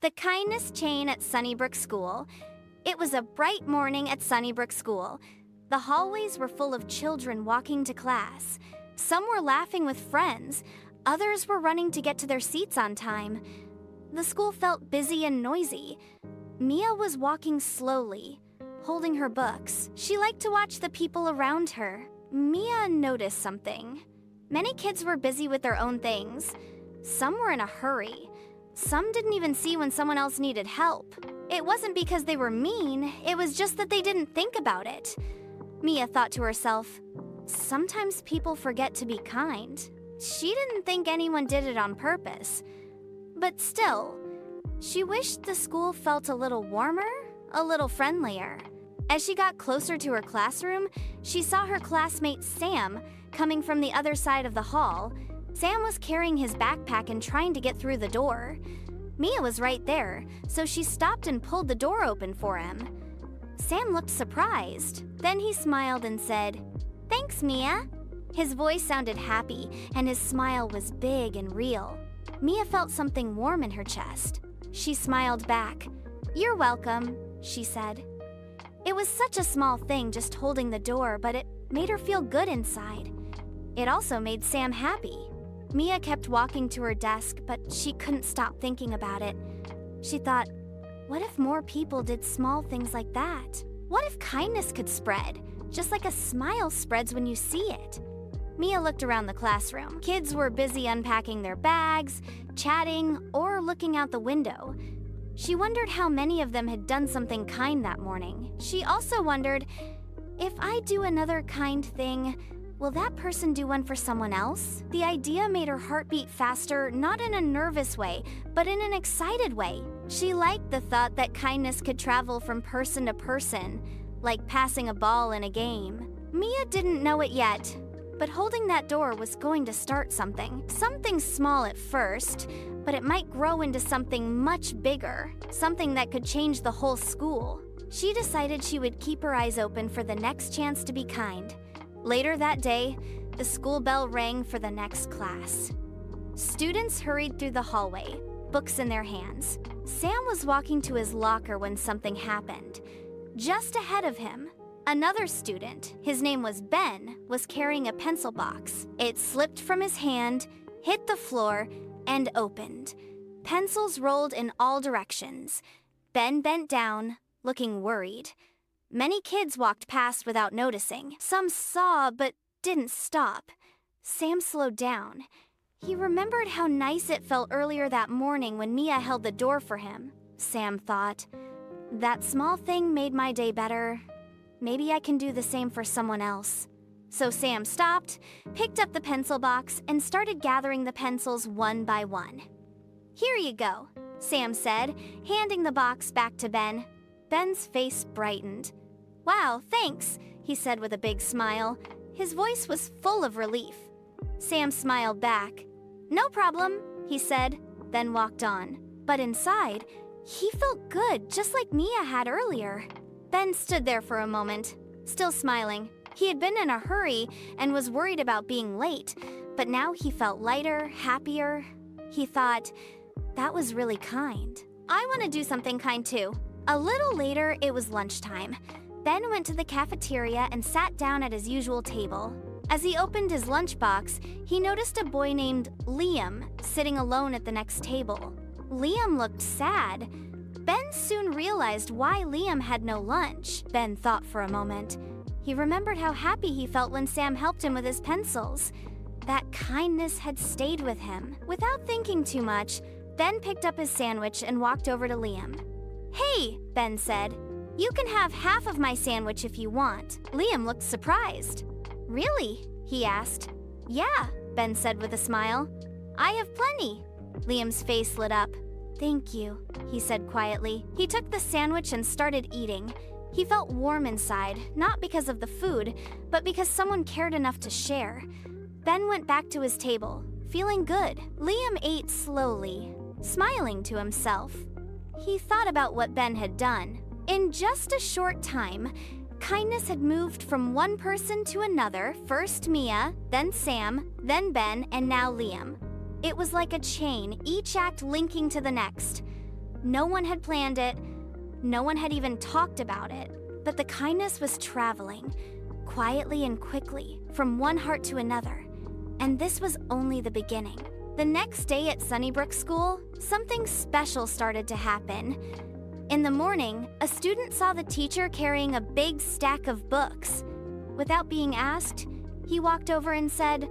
The kindness chain at Sunnybrook School. It was a bright morning at Sunnybrook School. The hallways were full of children walking to class. Some were laughing with friends. Others were running to get to their seats on time. The school felt busy and noisy. Mia was walking slowly, holding her books. She liked to watch the people around her. Mia noticed something. Many kids were busy with their own things. Some were in a hurry. Some didn't even see when someone else needed help. It wasn't because they were mean, it was just that they didn't think about it. Mia thought to herself, sometimes people forget to be kind. She didn't think anyone did it on purpose. But still, she wished the school felt a little warmer, a little friendlier. As she got closer to her classroom, she saw her classmate Sam coming from the other side of the hall. Sam was carrying his backpack and trying to get through the door. Mia was right there, so she stopped and pulled the door open for him. Sam looked surprised. Then he smiled and said, "Thanks, Mia." His voice sounded happy, and his smile was big and real. Mia felt something warm in her chest. She smiled back. "You're welcome," she said. It was such a small thing just holding the door, but it made her feel good inside. It also made Sam happy. Mia kept walking to her desk, but she couldn't stop thinking about it. She thought, what if more people did small things like that? What if kindness could spread, just like a smile spreads when you see it? Mia looked around the classroom. Kids were busy unpacking their bags, chatting, or looking out the window. She wondered how many of them had done something kind that morning. She also wondered, if I do another kind thing, will that person do one for someone else? The idea made her heart beat faster, not in a nervous way, but in an excited way. She liked the thought that kindness could travel from person to person, like passing a ball in a game. Mia didn't know it yet, but holding that door was going to start something. Something small at first, but it might grow into something much bigger, something that could change the whole school. She decided she would keep her eyes open for the next chance to be kind. Later that day, the school bell rang for the next class. Students hurried through the hallway, books in their hands. Sam was walking to his locker when something happened. Just ahead of him, another student, his name was Ben, was carrying a pencil box. It slipped from his hand, hit the floor, and opened. Pencils rolled in all directions. Ben bent down, looking worried. Many kids walked past without noticing. Some saw but didn't stop. Sam slowed down. He remembered how nice it felt earlier that morning when Mia held the door for him. Sam thought, that small thing made my day better. Maybe I can do the same for someone else. So Sam stopped, picked up the pencil box, and started gathering the pencils one by one. "Here you go," Sam said, handing the box back to Ben. Ben's face brightened. "Wow, thanks," he said with a big smile. His voice was full of relief. Sam smiled back. "No problem," he said, then walked on. But inside, he felt good, just like Mia had earlier. Ben stood there for a moment, still smiling. He had been in a hurry and was worried about being late, but now he felt lighter, happier. He thought, that was really kind. I want to do something kind too. A little later, it was lunchtime. Ben went to the cafeteria and sat down at his usual table. As he opened his lunchbox, he noticed a boy named Liam sitting alone at the next table. Liam looked sad. Ben soon realized why Liam had no lunch. Ben thought for a moment. He remembered how happy he felt when Sam helped him with his pencils. That kindness had stayed with him. Without thinking too much, Ben picked up his sandwich and walked over to Liam. "Hey," Ben said, "you can have half of my sandwich if you want." Liam looked surprised. "Really?" he asked. "Yeah," Ben said with a smile. "I have plenty." Liam's face lit up. "Thank you," he said quietly. He took the sandwich and started eating. He felt warm inside, not because of the food, but because someone cared enough to share. Ben went back to his table, feeling good. Liam ate slowly, smiling to himself. He thought about what Ben had done. In just a short time, kindness had moved from one person to another, first Mia, then Sam, then Ben, and now Liam. It was like a chain, each act linking to the next. No one had planned it. No one had even talked about it. But the kindness was traveling, quietly and quickly, from one heart to another. And this was only the beginning. The next day at Sunnybrook School, something special started to happen. In the morning, a student saw the teacher carrying a big stack of books. Without being asked, he walked over and said,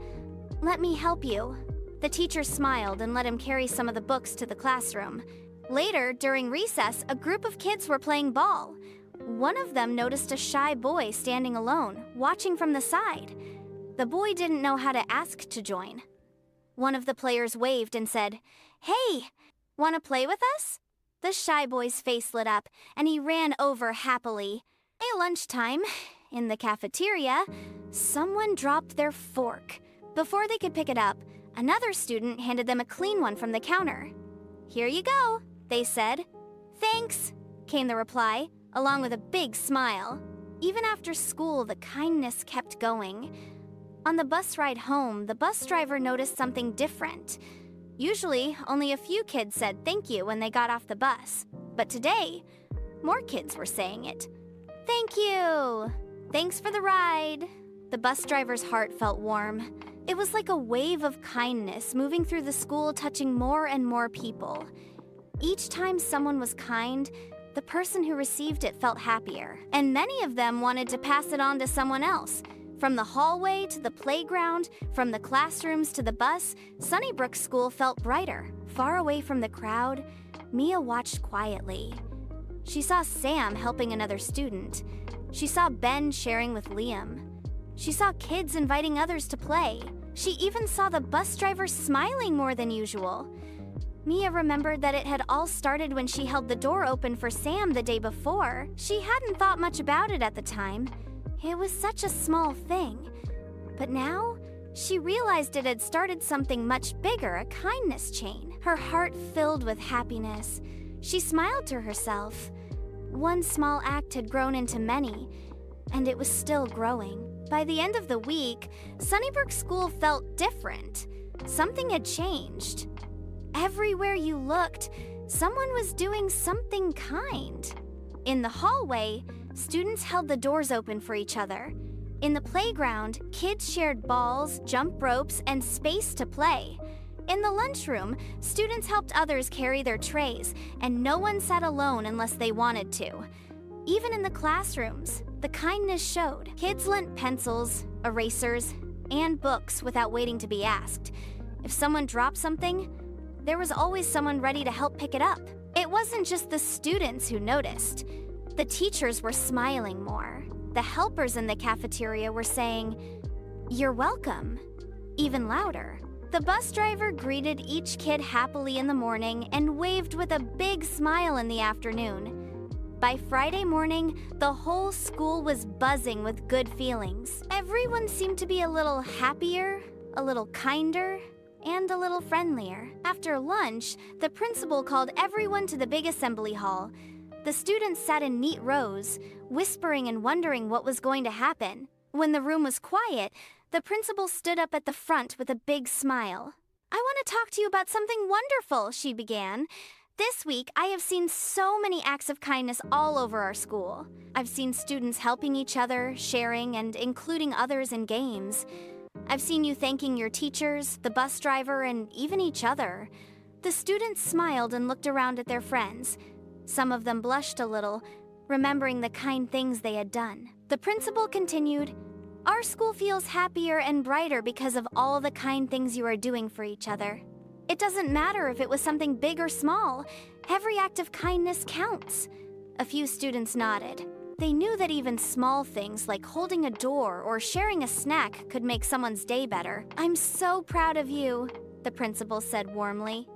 "Let me help you." The teacher smiled and let him carry some of the books to the classroom. Later, during recess, a group of kids were playing ball. One of them noticed a shy boy standing alone, watching from the side. The boy didn't know how to ask to join. One of the players waved and said, "Hey, want to play with us?" The shy boy's face lit up, and he ran over happily. At lunchtime, in the cafeteria, someone dropped their fork. Before they could pick it up, another student handed them a clean one from the counter. "Here you go," they said. "Thanks," came the reply, along with a big smile. Even after school, the kindness kept going. On the bus ride home, the bus driver noticed something different. Usually, only a few kids said thank you when they got off the bus. But today, more kids were saying it. "Thank you! Thanks for the ride!" The bus driver's heart felt warm. It was like a wave of kindness moving through the school, touching more and more people. Each time someone was kind, the person who received it felt happier. And many of them wanted to pass it on to someone else. From the hallway to the playground, from the classrooms to the bus, Sunnybrook School felt brighter. Far away from the crowd, Mia watched quietly. She saw Sam helping another student. She saw Ben sharing with Liam. She saw kids inviting others to play. She even saw the bus driver smiling more than usual. Mia remembered that it had all started when she held the door open for Sam the day before. She hadn't thought much about it at the time. It was such a small thing. But now, she realized it had started something much bigger, a kindness chain. Her heart filled with happiness. She smiled to herself. One small act had grown into many, and it was still growing. By the end of the week, Sunnybrook School felt different. Something had changed. Everywhere you looked, someone was doing something kind. In the hallway, students held the doors open for each other. In the playground, kids shared balls, jump ropes, and space to play. In the lunchroom, students helped others carry their trays, and no one sat alone unless they wanted to. Even in the classrooms, the kindness showed. Kids lent pencils, erasers, and books without waiting to be asked. If someone dropped something, there was always someone ready to help pick it up. It wasn't just the students who noticed. The teachers were smiling more. The helpers in the cafeteria were saying, "You're welcome," even louder. The bus driver greeted each kid happily in the morning and waved with a big smile in the afternoon. By Friday morning, the whole school was buzzing with good feelings. Everyone seemed to be a little happier, a little kinder, and a little friendlier. After lunch, the principal called everyone to the big assembly hall. The students sat in neat rows, whispering and wondering what was going to happen. When the room was quiet, the principal stood up at the front with a big smile. "I want to talk to you about something wonderful," she began. "This week, I have seen so many acts of kindness all over our school. I've seen students helping each other, sharing, and including others in games. I've seen you thanking your teachers, the bus driver, and even each other." The students smiled and looked around at their friends. Some of them blushed a little, remembering the kind things they had done. The principal continued, "Our school feels happier and brighter because of all the kind things you are doing for each other. It doesn't matter if it was something big or small. Every act of kindness counts." A few students nodded. They knew that even small things like holding a door or sharing a snack could make someone's day better. "I'm so proud of you," the principal said warmly.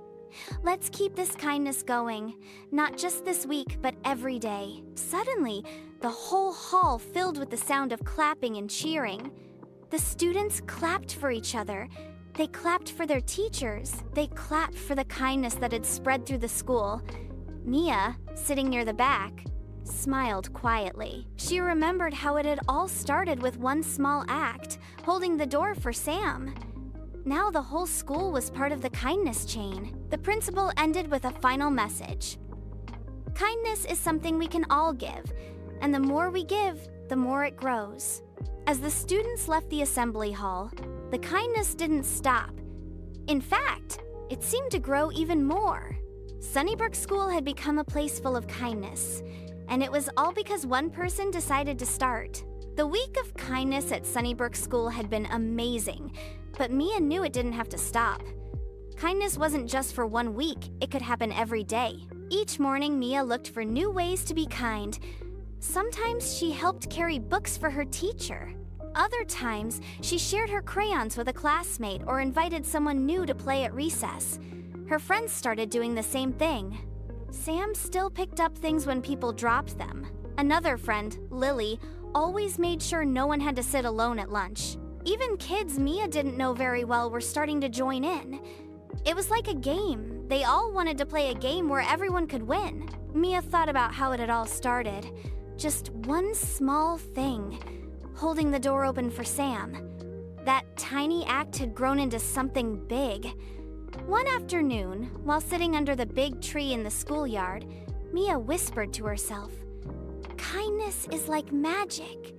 "Let's keep this kindness going, not just this week, but every day." Suddenly, the whole hall filled with the sound of clapping and cheering. The students clapped for each other. They clapped for their teachers. They clapped for the kindness that had spread through the school. Mia, sitting near the back, smiled quietly. She remembered how it had all started with one small act, holding the door for Sam. Now the whole school was part of the kindness chain. The principal ended with a final message. Kindness is something we can all give, and the more we give, the more it grows. As the students left the assembly hall, the kindness didn't stop. In fact, it seemed to grow even more. Sunnybrook School had become a place full of kindness, and it was all because one person decided to start. The week of kindness at Sunnybrook School had been amazing, but Mia knew it didn't have to stop. Kindness wasn't just for 1 week, it could happen every day. Each morning, Mia looked for new ways to be kind. Sometimes she helped carry books for her teacher. Other times, she shared her crayons with a classmate or invited someone new to play at recess. Her friends started doing the same thing. Sam still picked up things when people dropped them. Another friend, Lily, always made sure no one had to sit alone at lunch. Even kids Mia didn't know very well were starting to join in. It was like a game. They all wanted to play a game where everyone could win. Mia thought about how it had all started. Just one small thing, holding the door open for Sam. That tiny act had grown into something big. One afternoon, while sitting under the big tree in the schoolyard, Mia whispered to herself, "Kindness is like magic.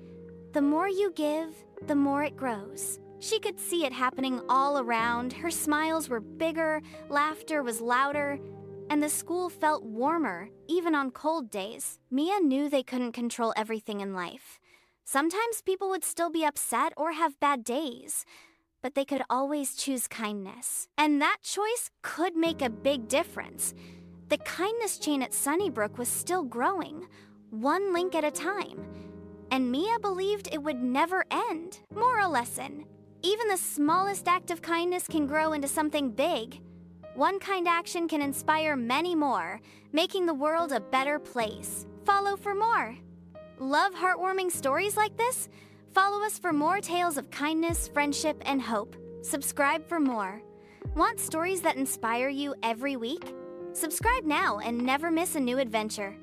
The more you give, the more it grows." She could see it happening all around. Her smiles were bigger, laughter was louder, and the school felt warmer, even on cold days. Mia knew they couldn't control everything in life. Sometimes people would still be upset or have bad days, but they could always choose kindness. And that choice could make a big difference. The kindness chain at Sunnybrook was still growing, one link at a time. And Mia believed it would never end. Moral lesson: even the smallest act of kindness can grow into something big. One kind action can inspire many more, making the world a better place. Follow for more. Love heartwarming stories like this? Follow us for more tales of kindness, friendship, and hope. Subscribe for more. Want stories that inspire you every week? Subscribe now and never miss a new adventure.